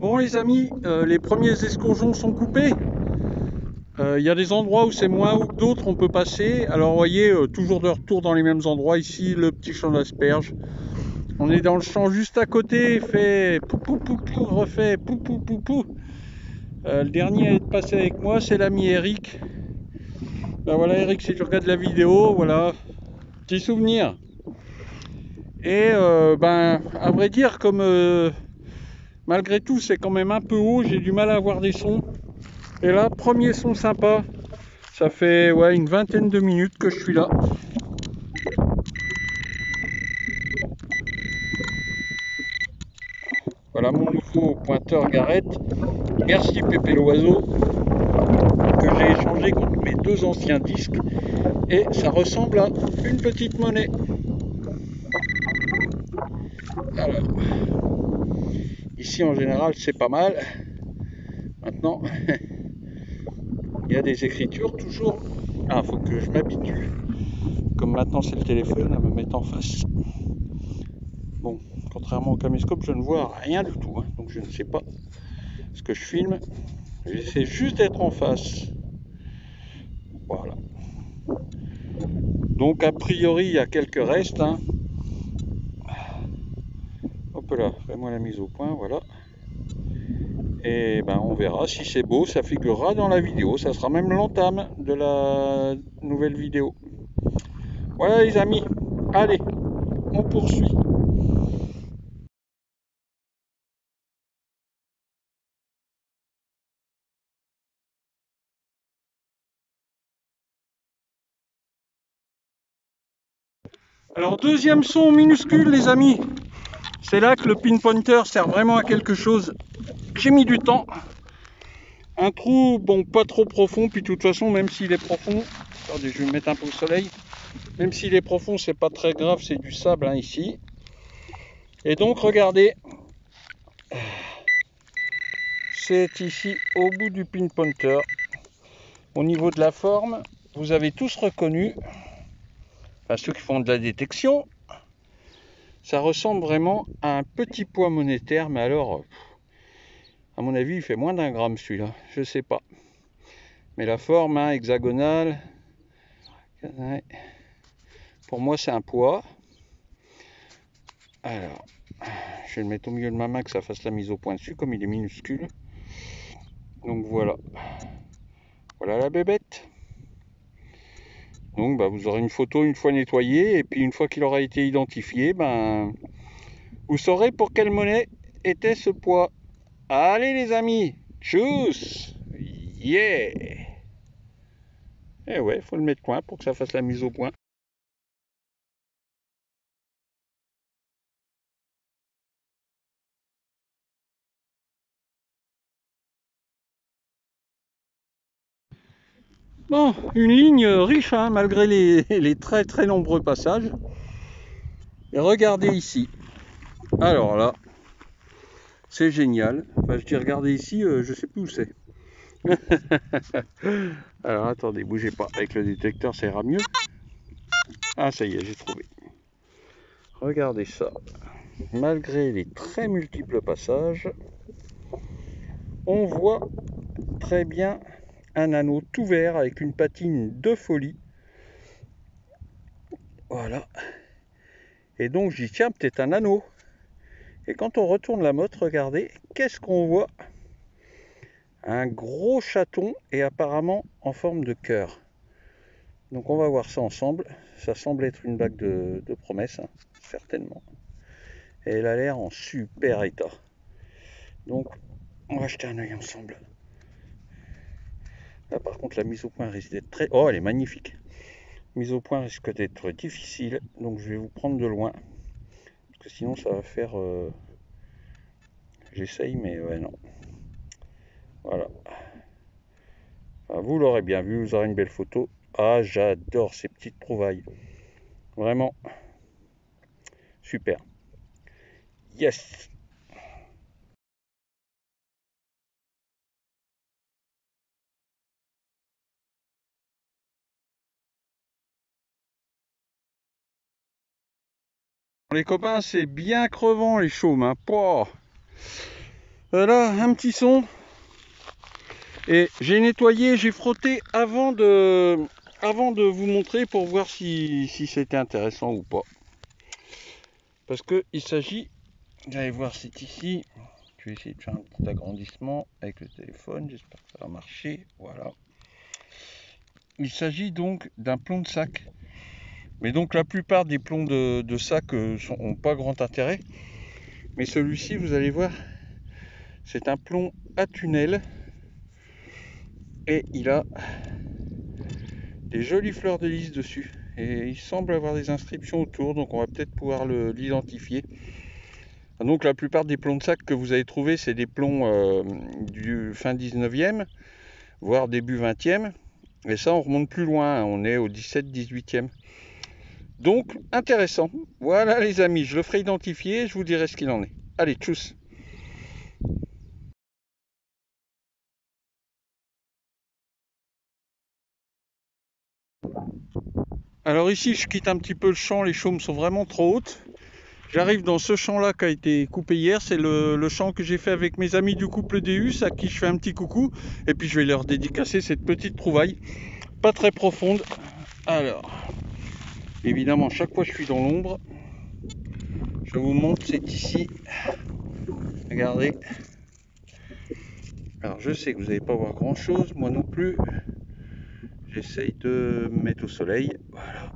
Bon les amis, les premiers escourgeons sont coupés. Il y a des endroits où c'est moins haut que d'autres, on peut passer. Alors vous voyez, toujours de retour dans les mêmes endroits. Ici, le petit champ d'asperges. On est dans le champ juste à côté, il fait pou pou pou pou, refait pou pou pou pou. Le dernier à être passé avec moi, c'est l'ami Eric. Ben voilà Eric, si tu regardes la vidéo, voilà, petit souvenir. Et ben, à vrai dire, comme malgré tout c'est quand même un peu haut, j'ai du mal à avoir des sons. Et là, premier son sympa. Ça fait ouais, une vingtaine de minutes que je suis là. Voilà mon nouveau pointeur Garrett. Merci Pépé l'oiseau, que j'ai échangé contre mes deux anciens disques. Et ça ressemble à une petite monnaie. Alors, ici en général c'est pas mal. Maintenant, il y a des écritures toujours. Ah, faut que je m'habitue. Comme maintenant c'est le téléphone, à me mettre en face. Bon, contrairement au caméscope, je ne vois rien du tout. Donc je ne sais pas ce que je filme. J'essaie juste d'être en face. Voilà. Donc a priori, il y a quelques restes. Hop là, fais-moi la mise au point, voilà. Et ben on verra si c'est beau, ça figurera dans la vidéo. Ça sera même l'entame de la nouvelle vidéo. Voilà les amis, allez, on poursuit. Alors deuxième son minuscule les amis. C'est là que le pinpointer sert vraiment à quelque chose. J'ai mis du temps. Un trou, bon, pas trop profond, puis de toute façon, même s'il est profond, attendez, je vais me mettre un peu au soleil. Même s'il est profond, c'est pas très grave, c'est du sable ici. Et donc, regardez, c'est ici au bout du pinpointer. Au niveau de la forme, vous avez tous reconnu, enfin ceux qui font de la détection, ça ressemble vraiment à un petit poids monétaire, mais alors, à mon avis, il fait moins d'un gramme celui-là, je sais pas. Mais la forme, hexagonale, ouais. Pour moi c'est un poids. Alors, je vais le mettre au milieu de ma main que ça fasse la mise au point dessus, comme il est minuscule. Donc voilà. Voilà la bébête. Donc bah, vous aurez une photo une fois nettoyée, et puis une fois qu'il aura été identifié, ben, vous saurez pour quelle monnaie était ce poids. Allez les amis, tchuss, yeah. Et ouais, faut le mettre point pour que ça fasse la mise au point. Bon, une ligne riche, malgré les très très nombreux passages. Et regardez ici. Alors là, c'est génial. Enfin, je dis regardez ici, je sais plus où c'est. Alors attendez, bougez pas. Avec le détecteur, ça ira mieux. Ah, ça y est, j'ai trouvé. Regardez ça. Malgré les très multiples passages, on voit très bien un anneau tout vert avec une patine de folie. Voilà. Et donc, j'y tiens peut-être un anneau. Et quand on retourne la motte, regardez, qu'est-ce qu'on voit? Un gros chaton et apparemment en forme de cœur. Donc on va voir ça ensemble. Ça semble être une bague de promesse, certainement. Et elle a l'air en super état. Donc on va jeter un œil ensemble. Là par contre la mise au point risque d'être très... Oh, elle est magnifique. Mise au point risque d'être difficile. Donc je vais vous prendre de loin. Parce que sinon ça va faire... J'essaye mais ouais non. Voilà. Enfin, vous l'aurez bien vu, vous aurez une belle photo. Ah, j'adore ces petites trouvailles. Vraiment. Super. Yes. Les copains, c'est bien crevant les chaumes. Pouah. Voilà, un petit son. Et j'ai nettoyé, j'ai frotté avant de vous montrer pour voir si c'était intéressant ou pas. Parce que il s'agit, vous allez voir, c'est ici. Je vais essayer de faire un petit agrandissement avec le téléphone, j'espère que ça va marcher. Voilà. Il s'agit donc d'un plomb de sac. Mais donc la plupart des plombs de sac n'ont pas grand intérêt. Mais celui-ci, vous allez voir, c'est un plomb à tunnel. Et il a des jolies fleurs de lys dessus. Et il semble avoir des inscriptions autour, donc on va peut-être pouvoir l'identifier. Donc la plupart des plombs de sac que vous allez trouver, c'est des plombs du fin 19e, voire début 20e. Et ça, on remonte plus loin, on est au 17-18e. Donc, intéressant. Voilà les amis, je le ferai identifier, je vous dirai ce qu'il en est. Allez, tchuss. Alors ici, je quitte un petit peu le champ, les chaumes sont vraiment trop hautes. J'arrive dans ce champ-là qui a été coupé hier, c'est le champ que j'ai fait avec mes amis du couple Deus, à qui je fais un petit coucou. Et puis je vais leur dédicacer cette petite trouvaille, pas très profonde. Alors, évidemment, chaque fois je suis dans l'ombre. Je vous montre, c'est ici. Regardez. Alors je sais que vous n'allez pas voir grand chose, moi non plus. J'essaye de me mettre au soleil. Voilà.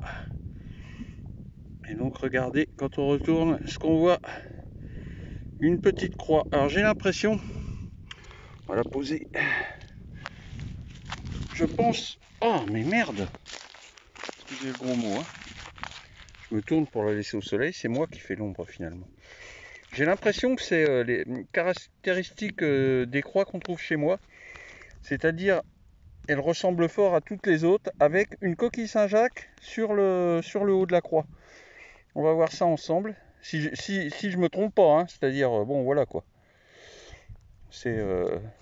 Et donc regardez, quand on retourne, ce qu'on voit, une petite croix. Alors j'ai l'impression, on va la poser. Je pense. Oh mais merde! Excusez le gros mot. Hein. Je me tourne pour la laisser au soleil, c'est moi qui fais l'ombre finalement. J'ai l'impression que c'est les caractéristiques des croix qu'on trouve chez moi. C'est-à-dire, elles ressemblent fort à toutes les autres, avec une coquille Saint-Jacques sur le haut de la croix. On va voir ça ensemble. Si je me trompe pas, hein, c'est-à-dire, bon voilà quoi. C'est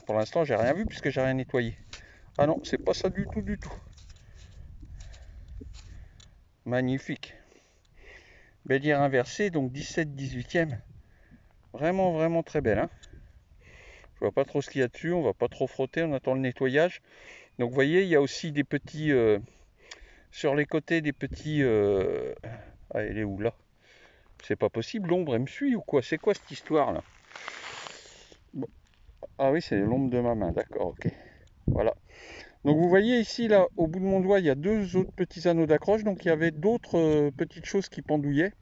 pour l'instant j'ai rien vu puisque j'ai rien nettoyé. Ah non, c'est pas ça du tout du tout. Magnifique. Bélière inversée, donc 17-18e. Vraiment, vraiment très belle. Hein, je vois pas trop ce qu'il y a dessus, on va pas trop frotter, on attend le nettoyage. Donc vous voyez, il y a aussi des petits... sur les côtés, des petits... Ah, elle est où là? C'est pas possible, l'ombre, elle me suit ou quoi? C'est quoi cette histoire là? Bon. Ah oui, c'est l'ombre de ma main, d'accord, ok. Voilà. Donc vous voyez ici, là, au bout de mon doigt, il y a deux autres petits anneaux d'accroche. Donc il y avait d'autres petites choses qui pendouillaient.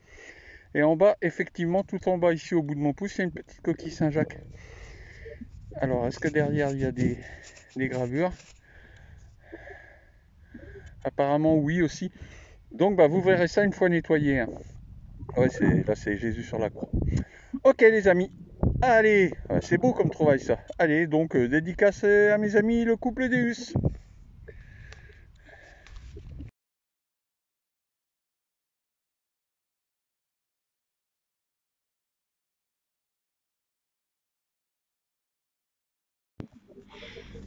Et en bas, effectivement, tout en bas, ici, au bout de mon pouce, il y a une petite coquille Saint-Jacques. Alors, est-ce que derrière, il y a des gravures? Apparemment, oui aussi. Donc, bah, vous verrez ça une fois nettoyé. Hein. Ouais, là, c'est Jésus sur la croix. Ok, les amis. Allez, c'est beau comme trouvaille, ça. Allez, donc, dédicace à mes amis, le couple Deus.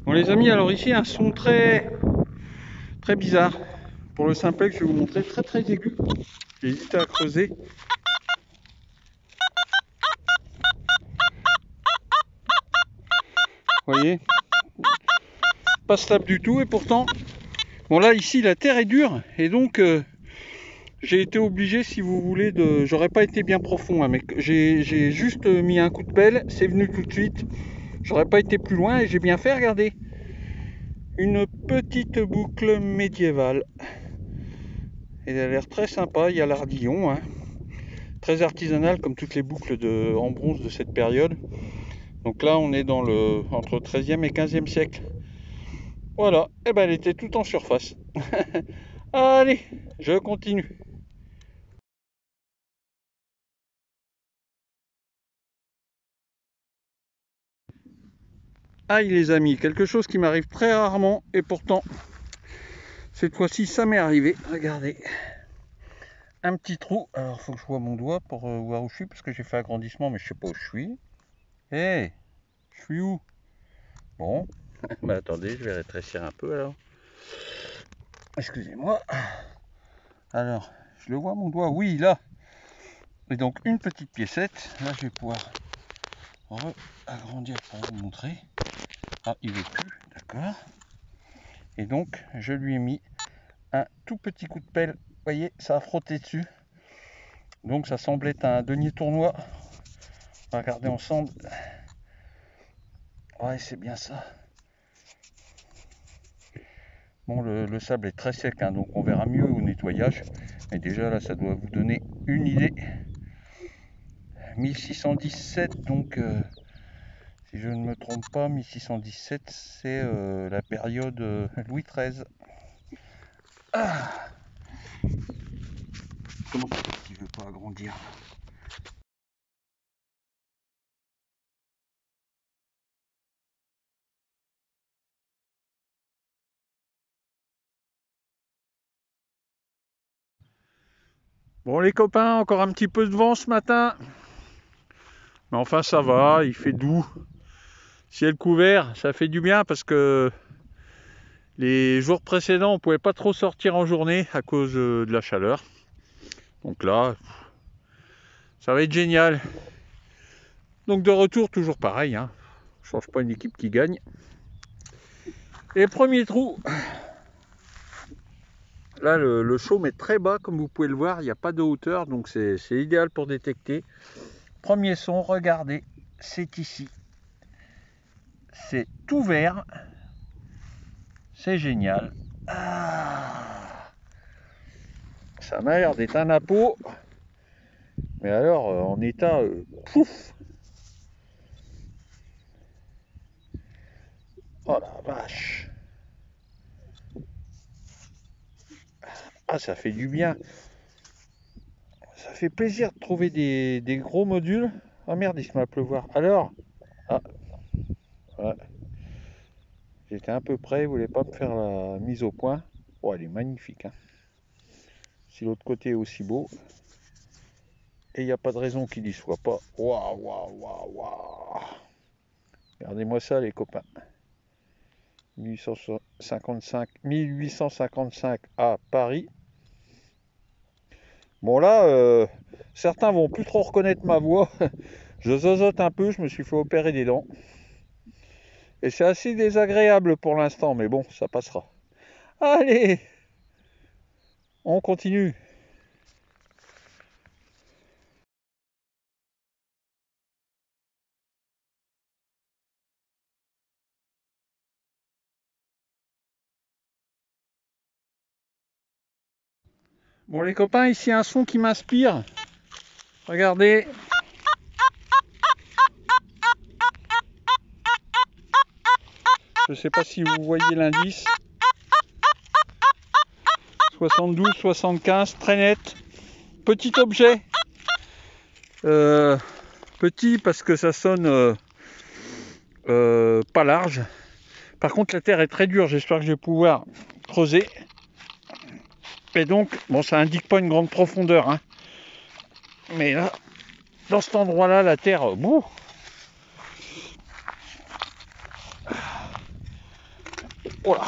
Bon les amis, alors ici un son très bizarre. Pour le simplex, je vais vous montrer, très aigu. J'ai hésité à creuser. Vous voyez, pas stable du tout et pourtant, bon là ici la terre est dure et donc j'ai été obligé, si vous voulez, j'aurais pas été bien profond, hein, mais j'ai juste mis un coup de pelle, c'est venu tout de suite. J'aurais pas été plus loin et j'ai bien fait, regardez. Une petite boucle médiévale. Et elle a l'air très sympa, il y a l'ardillon, hein. Très artisanal comme toutes les boucles en bronze de cette période. Donc là on est dans entre 13e et 15e siècle. Voilà, et ben elle était tout en surface. Allez, je continue. Aïe les amis, quelque chose qui m'arrive très rarement et pourtant cette fois-ci ça m'est arrivé. Regardez, un petit trou. Alors il faut que je vois mon doigt pour voir où je suis parce que j'ai fait agrandissement mais je sais pas où je suis. Hé, je suis où? Bon, bah attendez, je vais rétrécir un peu alors. Excusez-moi. Alors, je le vois mon doigt, oui là. Et donc une petite piécette. Là je vais pouvoir On va agrandir pour vous montrer. Ah, il veut plus, d'accord. Et donc, je lui ai mis un tout petit coup de pelle. Vous voyez, ça a frotté dessus. Donc, ça semble être un denier tournoi. On va regarder ensemble. Ouais, c'est bien ça. Bon, le sable est très sec, hein, donc on verra mieux au nettoyage. Mais déjà, là, ça doit vous donner une idée. 1617, donc... si je ne me trompe pas, 1617, c'est la période Louis XIII. Ah, comment ça fait qu'il ne veut pas agrandir? Bon les copains, encore un petit peu de vent ce matin. Mais enfin ça va, il fait doux. Ciel couvert, ça fait du bien parce que les jours précédents, on ne pouvait pas trop sortir en journée à cause de la chaleur. Donc là, ça va être génial. Donc de retour, toujours pareil, hein. Je change pas une équipe qui gagne. Et premier trou. Là, le chaume est très bas, comme vous pouvez le voir. Il n'y a pas de hauteur, donc c'est idéal pour détecter. Premier son, regardez, c'est ici. C'est tout vert. C'est génial. Ah, ça m'a l'air d'être un appôt. Mais alors, en état pouf. Oh la vache. Ah, ça fait du bien. Ça fait plaisir de trouver des gros modules. Oh merde, il se met à pleuvoir. Alors, ah, ouais. J'étais un peu près, il voulait pas me faire la mise au point. Oh, elle est magnifique, hein. Si l'autre côté est aussi beau, et il n'y a pas de raison qu'il n'y soit pas. Waouh, waouh, waouh, waouh. Regardez-moi ça, les copains. 1855 à Paris. Bon là, certains vont plus trop reconnaître ma voix. Je zozote un peu, je me suis fait opérer des dents. Et c'est assez désagréable pour l'instant, mais bon, ça passera. Allez, on continue. Bon les copains, ici un son qui m'inspire. Regardez. Je ne sais pas si vous voyez l'indice. 72, 75, très net. Petit objet. Petit parce que ça sonne pas large. Par contre la terre est très dure, j'espère que je vais pouvoir creuser. Et donc, bon, ça indique pas une grande profondeur, hein. Mais là, dans cet endroit-là, la terre, bon. Oh là.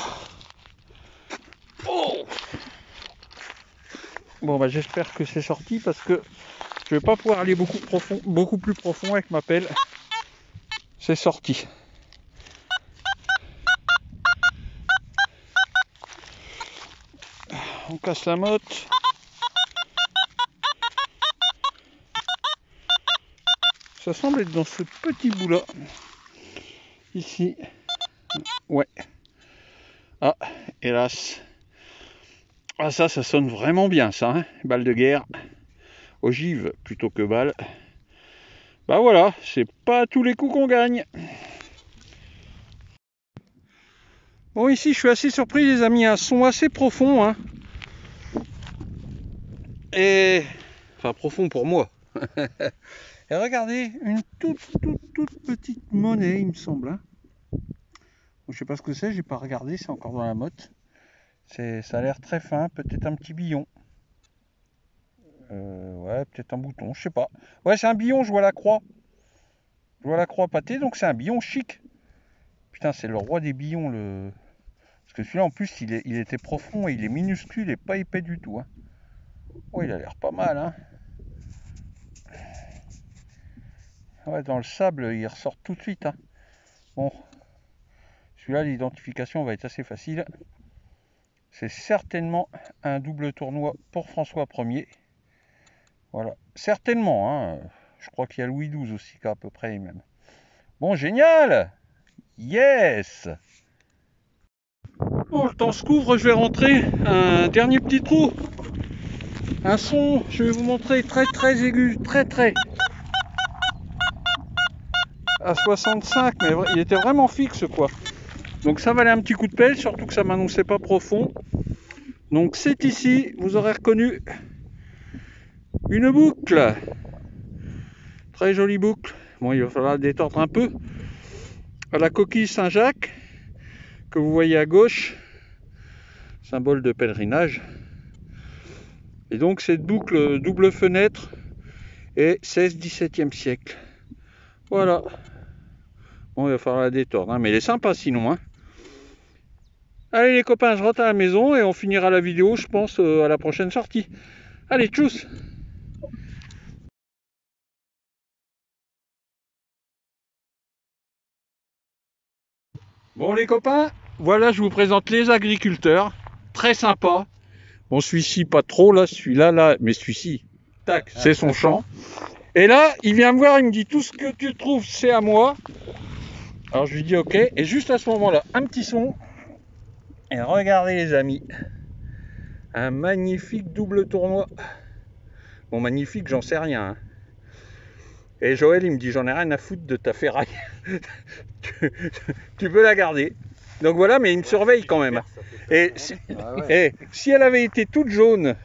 Oh. Bon, bah j'espère que c'est sorti parce que je vais pas pouvoir aller beaucoup plus profond avec ma pelle. C'est sorti. On casse la motte. Ça semble être dans ce petit bout là. Ici. Ouais. Ah, hélas. Ah ça sonne vraiment bien ça, hein. Balle de guerre. Ogive plutôt que balle. Bah voilà, c'est pas à tous les coups qu'on gagne. Bon ici je suis assez surpris les amis, un son assez profond, hein. Et enfin profond pour moi. Et regardez, une toute petite monnaie, il me semble, hein. Je sais pas ce que c'est, j'ai pas regardé, c'est encore dans la motte. Ça a l'air très fin, peut-être un petit billon. Ouais, peut-être un bouton, je sais pas. Ouais, c'est un billon, je vois la croix. Je vois la croix pâtée, donc c'est un billon chic. Putain, c'est le roi des billons, le... Parce que celui-là, en plus, il était profond et il est minuscule et pas épais du tout, hein. Oh, il a l'air pas mal, hein. Ouais, dans le sable, il ressort tout de suite. Hein. Bon, celui-là, l'identification va être assez facile. C'est certainement un double tournoi pour François Ier. Voilà, certainement. Hein. Je crois qu'il y a Louis XII aussi qui a à peu près les mêmes. Bon, génial! Yes! Bon, le temps se couvre, je vais rentrer. Un dernier petit trou. Un son, je vais vous montrer, très aigu, très. À 65, mais il était vraiment fixe, quoi. Donc ça valait un petit coup de pelle, surtout que ça m'annonçait pas profond. Donc c'est ici, vous aurez reconnu une boucle. Très jolie boucle. Bon, il va falloir détordre un peu. À la coquille Saint-Jacques, que vous voyez à gauche, symbole de pèlerinage. Et donc cette boucle double fenêtre est 16-17e siècle. Voilà. Bon, il va falloir la détordre, hein, mais elle est sympa sinon. Hein. Allez les copains, je rentre à la maison et on finira la vidéo, je pense, à la prochaine sortie. Allez, tchuss! Bon les copains, voilà, je vous présente les agriculteurs. Très sympa. Bon, celui-ci pas trop, là, celui-là, là, mais celui-ci, tac, c'est son champ. Et là, il vient me voir, il me dit, tout ce que tu trouves, c'est à moi. Alors je lui dis ok, et juste à ce moment-là, un petit son. Et regardez les amis, un magnifique double tournoi. Bon, magnifique, j'en sais rien. Hein. Et Joël, il me dit, j'en ai rien à foutre de ta ferraille. tu peux la garder. Donc voilà, mais il me surveille quand même. Et si elle avait été toute jaune,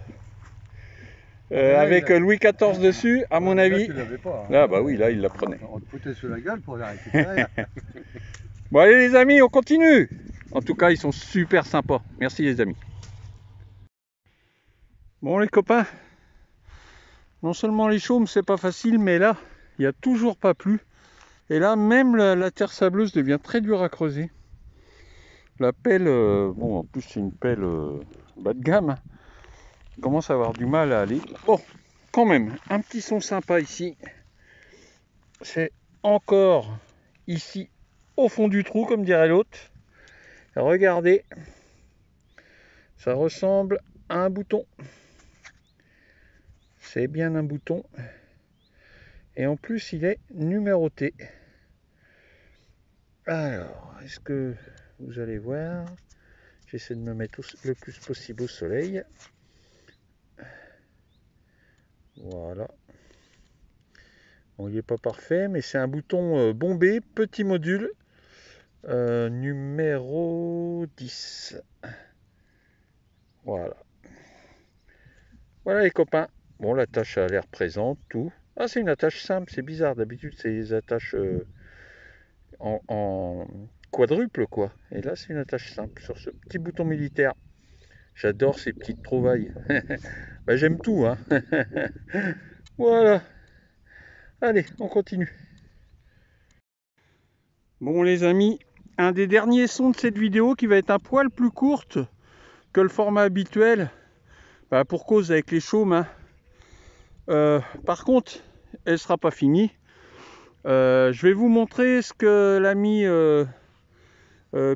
avec Louis XIV dessus, à mon avis... Là, tu l'avais pas. Hein. Là, bah oui, là, il la prenait. On te foutait sur la gueule pour la récupérer. Bon, allez les amis, on continue. En tout cas, ils sont super sympas. Merci les amis. Bon les copains, non seulement les chaumes, c'est pas facile, mais là, il n'y a toujours pas plu. Et là, même la terre sableuse devient très dure à creuser. La pelle, bon, en plus c'est une pelle bas de gamme, commence à avoir du mal à aller. Bon, quand même, un petit son sympa ici. C'est encore ici, au fond du trou, comme dirait l'autre. Regardez, ça ressemble à un bouton. C'est bien un bouton. Et en plus, il est numéroté. Alors, est-ce que vous allez voir? J'essaie de me mettre le plus possible au soleil. Voilà. Bon, il n'est pas parfait, mais c'est un bouton bombé, petit module, numéro 10. Voilà. Voilà les copains. Bon, l'attache a l'air présente, tout. Ah, c'est une attache simple, c'est bizarre. D'habitude, c'est des attaches en quadruple, quoi. Et là, c'est une attache simple sur ce petit bouton militaire. J'adore ces petites trouvailles. Bah, j'aime tout, hein. Voilà. Allez, on continue. Bon les amis, un des derniers sons de cette vidéo qui va être un poil plus courte que le format habituel. Bah, pour cause avec les chaumes. Hein. Par contre, elle ne sera pas finie. Je vais vous montrer ce que l'ami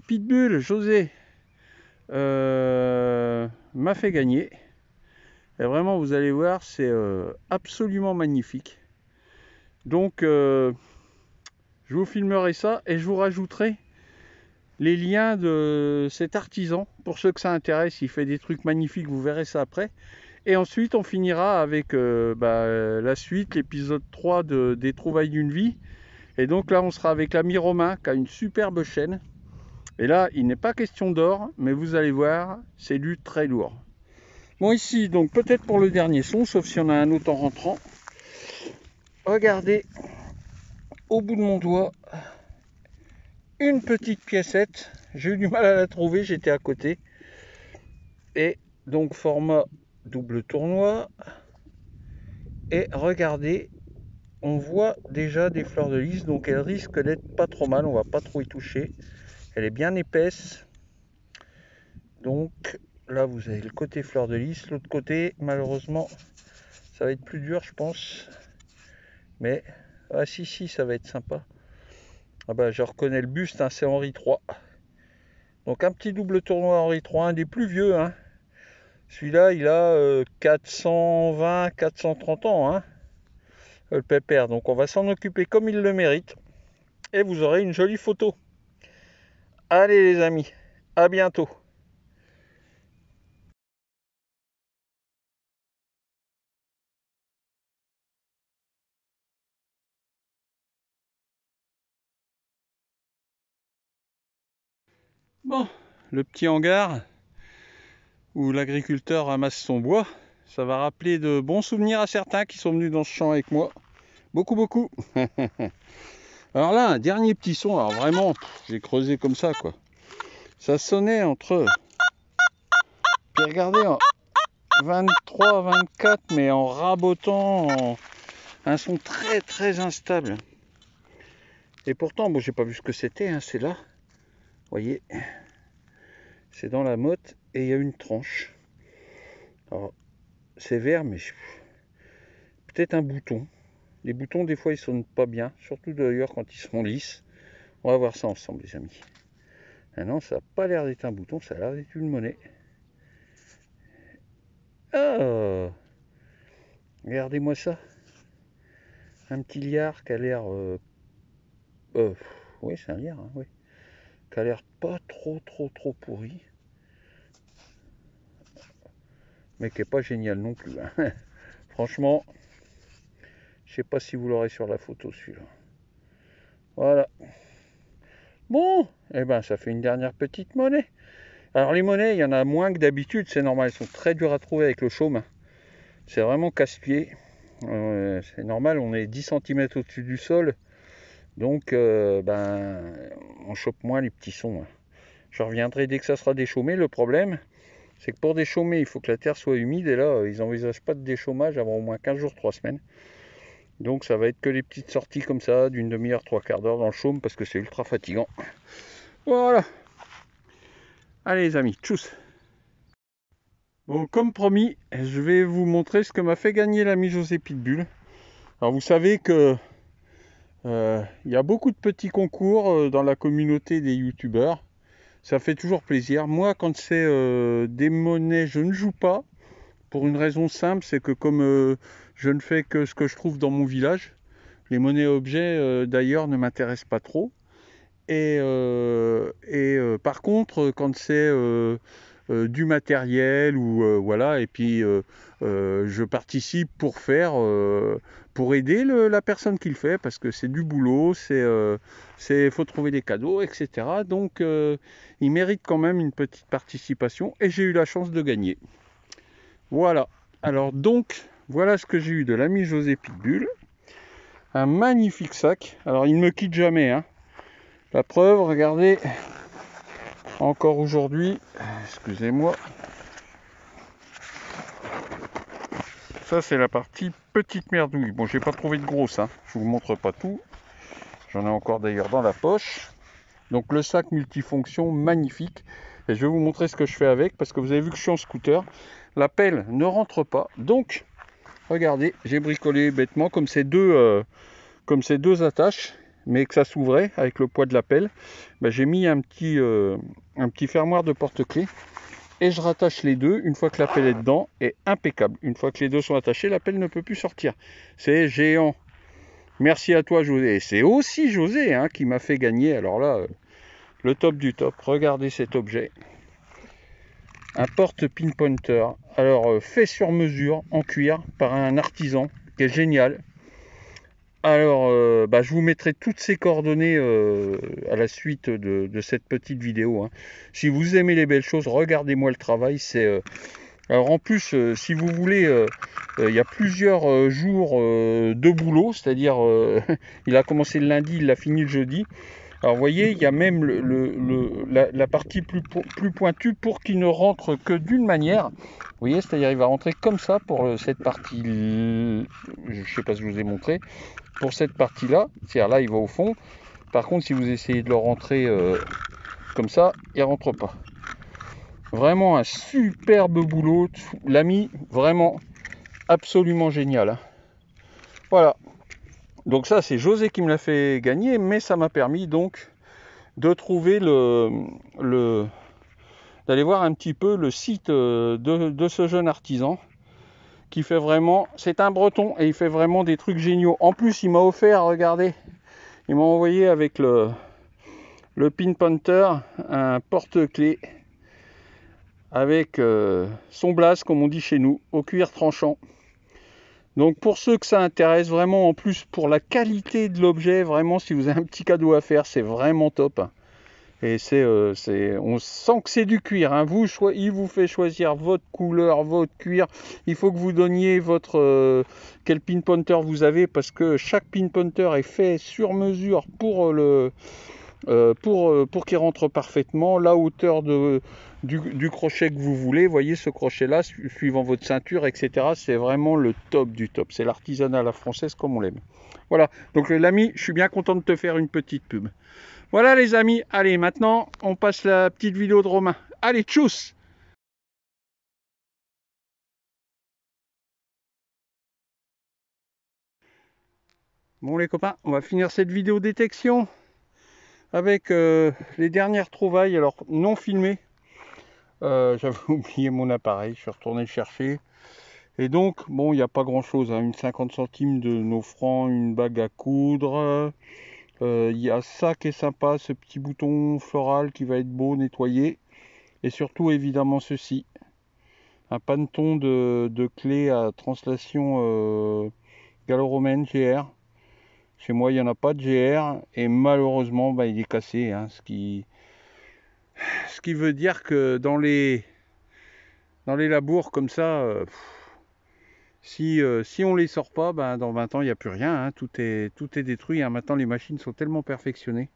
Pitbull, José, m'a fait gagner. Et vraiment, vous allez voir, c'est absolument magnifique. Donc, je vous filmerai ça et je vous rajouterai les liens de cet artisan. Pour ceux que ça intéresse, il fait des trucs magnifiques, vous verrez ça après. Et ensuite, on finira avec la suite, l'épisode 3 des trouvailles d'une vie. Et donc là, on sera avec l'ami Romain qui a une superbe chaîne. Et là, il n'est pas question d'or, mais vous allez voir, c'est du très lourd. Bon, ici, donc peut-être pour le dernier son, sauf si on a un autre en rentrant. Regardez, au bout de mon doigt, une petite piécette. J'ai eu du mal à la trouver, j'étais à côté. Et donc format double tournoi. Et regardez, on voit déjà des fleurs de lys, donc elle risque d'être pas trop mal, on va pas trop y toucher. Elle est bien épaisse. Donc là vous avez le côté fleur de lys, l'autre côté malheureusement ça va être plus dur je pense. Mais Ah si, ça va être sympa. Ah bah je reconnais le buste, hein, c'est Henri III. Donc un petit double tournoi Henri III, un des plus vieux. Hein. Celui-là, il a 420, 430 ans, hein, le pépère. Donc on va s'en occuper comme il le mérite. Et vous aurez une jolie photo. Allez les amis, à bientôt. Bon, le petit hangar où l'agriculteur ramasse son bois, ça va rappeler de bons souvenirs à certains qui sont venus dans ce champ avec moi. Beaucoup. Alors là, un dernier petit son, alors vraiment, j'ai creusé comme ça, quoi. Ça sonnait entre... Puis regardez, en 23, 24, mais en rabotant, un son très instable. Et pourtant, bon, j'ai pas vu ce que c'était, hein, c'est là. Vous voyez, c'est dans la motte et il y a une tranche. Alors, c'est vert, mais peut-être un bouton. Les boutons, des fois, ils sonnent pas bien, surtout d'ailleurs quand ils sont lisses. On va voir ça ensemble, les amis. Ah non, ça n'a pas l'air d'être un bouton, ça a l'air d'être une monnaie. Oh, regardez-moi ça. Un petit liard qui a l'air... oui, c'est un liard, hein, oui. Qui a l'air pas trop pourri. Mais qui est pas génial non plus. Hein. Franchement, je sais pas si vous l'aurez sur la photo, celui-là. Voilà. Bon, eh ben, ça fait une dernière petite monnaie. Alors les monnaies, il y en a moins que d'habitude, c'est normal, elles sont très dures à trouver avec le chaume. C'est vraiment casse-pied. C'est normal, on est 10 cm au-dessus du sol, donc on chope moins les petits sons. Hein. Je reviendrai dès que ça sera déchaumé. Le problème, c'est que pour déchaumer, il faut que la terre soit humide, et là, ils n'envisagent pas de déchaumage avant au moins 15 jours, 3 semaines. Donc ça va être que les petites sorties comme ça, d'une demi-heure, 3/4 d'heure dans le chaume, parce que c'est ultra fatigant. Voilà. Allez les amis, tchuss. Bon, comme promis, je vais vous montrer ce que m'a fait gagner l'ami José Pitbull. Alors vous savez que il y a beaucoup de petits concours dans la communauté des youtubeurs. Ça fait toujours plaisir. Moi, quand c'est des monnaies, je ne joue pas. Pour une raison simple, c'est que comme je ne fais que ce que je trouve dans mon village, les monnaies objets d'ailleurs ne m'intéressent pas trop. Et par contre, quand c'est du matériel ou voilà, et puis je participe pour faire, pour aider la personne qui le fait, parce que c'est du boulot, faut trouver des cadeaux, etc. Donc il mérite quand même une petite participation, et j'ai eu la chance de gagner. Voilà. Alors donc, voilà ce que j'ai eu de l'ami José Pitbull. Un magnifique sac. Alors il ne me quitte jamais, hein. La preuve, regardez, encore aujourd'hui, excusez-moi, ça c'est la partie petite merdouille. Bon, j'ai pas trouvé de grosse, hein. Je vous montre pas tout. J'en ai encore d'ailleurs dans la poche. Donc le sac multifonction, magnifique. Et je vais vous montrer ce que je fais avec, parce que vous avez vu que je suis en scooter. La pelle ne rentre pas. Donc, regardez, j'ai bricolé bêtement comme ces deux attaches, mais que ça s'ouvrait avec le poids de la pelle. J'ai mis un petit fermoir de porte-clés et je rattache les deux. Une fois que la pelle est dedans, est impeccable. Une fois que les deux sont attachés, la pelle ne peut plus sortir. C'est géant. Merci à toi José. C'est aussi José hein, qui m'a fait gagner. Alors là, le top du top. Regardez cet objet. Un porte-pinpointer. Alors fait sur mesure en cuir par un artisan qui est génial. Alors, je vous mettrai toutes ces coordonnées à la suite de cette petite vidéo. Hein. Si vous aimez les belles choses, regardez-moi le travail. Alors en plus, si vous voulez, il y a plusieurs jours de boulot, c'est-à-dire il a commencé le lundi, il l'a fini le jeudi. Alors vous voyez, il y a même la partie plus pointue pour qu'il ne rentre que d'une manière. Vous voyez, c'est-à-dire il va rentrer comme ça pour cette partie, je ne sais pas si je vous ai montré. Pour cette partie-là, c'est-à-dire là, il va au fond. Par contre, si vous essayez de le rentrer comme ça, il ne rentre pas. Vraiment un superbe boulot. L'ami, vraiment absolument génial. Hein. Voilà. Donc ça, c'est José qui me l'a fait gagner, mais ça m'a permis donc de trouver d'aller voir un petit peu le site de ce jeune artisan qui fait vraiment, c'est un breton et il fait vraiment des trucs géniaux. En plus, il m'a offert, regardez, il m'a envoyé avec le Pinpointer un porte-clés avec son blase, comme on dit chez nous, au cuir tranchant. Donc pour ceux que ça intéresse vraiment, en plus pour la qualité de l'objet, vraiment si vous avez un petit cadeau à faire, c'est vraiment top. Et on sent que c'est du cuir. Hein. Il vous fait choisir votre couleur, votre cuir. Il faut que vous donniez quel pinpointer vous avez, parce que chaque pinpointer est fait sur mesure pour qu'il rentre parfaitement, la hauteur du crochet que vous voulez. Vous voyez ce crochet là, suivant votre ceinture, etc. C'est vraiment le top du top. C'est l'artisanat à la française comme on l'aime. Voilà, donc l'ami, je suis bien content de te faire une petite pub. Voilà les amis, allez maintenant on passe la petite vidéo de Romain. Allez, tchuss! Bon les copains, on va finir cette vidéo détection avec les dernières trouvailles, alors non filmées. J'avais oublié mon appareil, je suis retourné le chercher. Et donc, bon, il n'y a pas grand chose, hein, une 50 centimes de nos francs, une bague à coudre. Il y a ça qui est sympa, ce petit bouton floral qui va être beau, nettoyé. Et surtout, évidemment, ceci. Un paneton de clé à translation gallo-romaine GR. Chez moi, il n'y en a pas de GR. Et malheureusement, bah, il est cassé. Hein, ce qui veut dire que dans les labours comme ça, si on les sort pas, ben, dans 20 ans, il n'y a plus rien. Hein, tout est détruit. Hein. Maintenant, les machines sont tellement perfectionnées.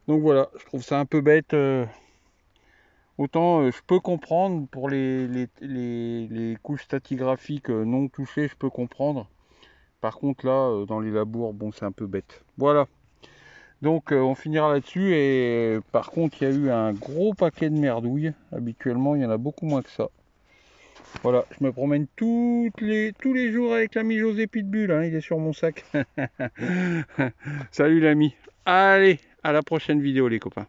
Donc voilà, je trouve ça un peu bête. Autant je peux comprendre pour les couches stratigraphiques non touchées, je peux comprendre. Par contre là, dans les labours, bon c'est un peu bête. Voilà. Donc on finira là-dessus. Et par contre, il y a eu un gros paquet de merdouilles. Habituellement, il y en a beaucoup moins que ça. Voilà, je me promène tous les jours avec l'ami José Pitbull. Hein, il est sur mon sac. Salut l'ami. Allez, à la prochaine vidéo les copains.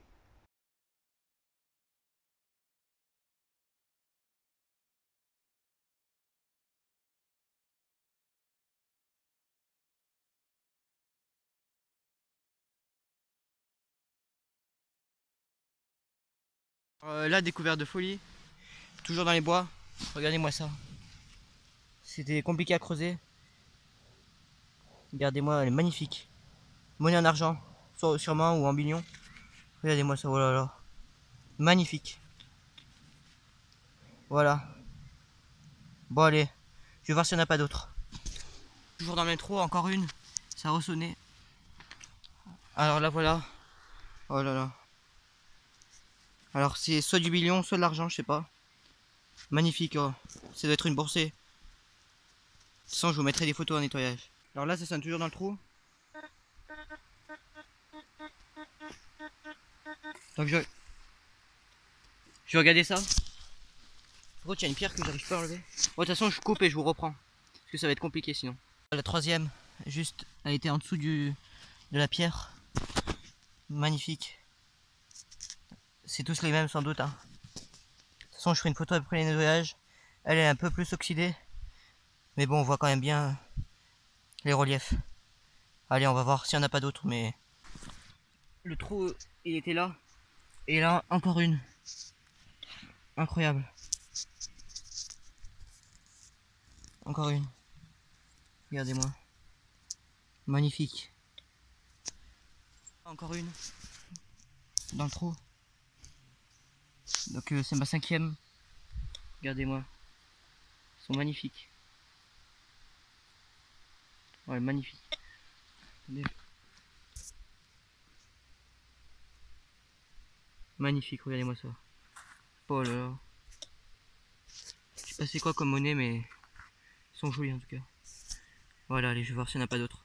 Là, découverte de folie, toujours dans les bois. Regardez-moi ça. C'était compliqué à creuser. Regardez-moi, elle est magnifique. Monnaie en argent, sûrement, ou en millions. Regardez-moi ça, oh là là. Magnifique. Voilà. Bon, allez, je vais voir s'il n'y en a pas d'autres. Toujours dans le même trou, encore une. Ça a ressonné. Alors là, voilà. Oh là là. Alors, c'est soit du million, soit de l'argent, je sais pas. Magnifique, oh. Ça doit être une boursée. De toute façon, je vous mettrai des photos en nettoyage. Alors là, ça sonne toujours dans le trou. Donc je vais regarder ça. Par contre, il y a une pierre que j'arrive pas à enlever. Bon, de toute façon, je coupe et je vous reprends. Parce que ça va être compliqué sinon. La troisième, juste, a été en dessous de la pierre. Magnifique. C'est tous les mêmes sans doute. Hein. De toute façon, je ferai une photo après les nettoyages. Elle est un peu plus oxydée. Mais bon, on voit quand même bien les reliefs. Allez, on va voir s'il n'y en a pas d'autres. Mais le trou, il était là. Et là, encore une. Incroyable. Encore une. Regardez-moi. Magnifique. Encore une. Dans le trou. Donc c'est ma cinquième. Regardez-moi. Ils sont magnifiques. Ouais, magnifique. Attendez. Magnifique, regardez-moi ça. Oh là là. Je sais pas c'est quoi comme monnaie, mais ils sont jolis en tout cas. Voilà, allez, je vais voir s'il n'y en a pas d'autres.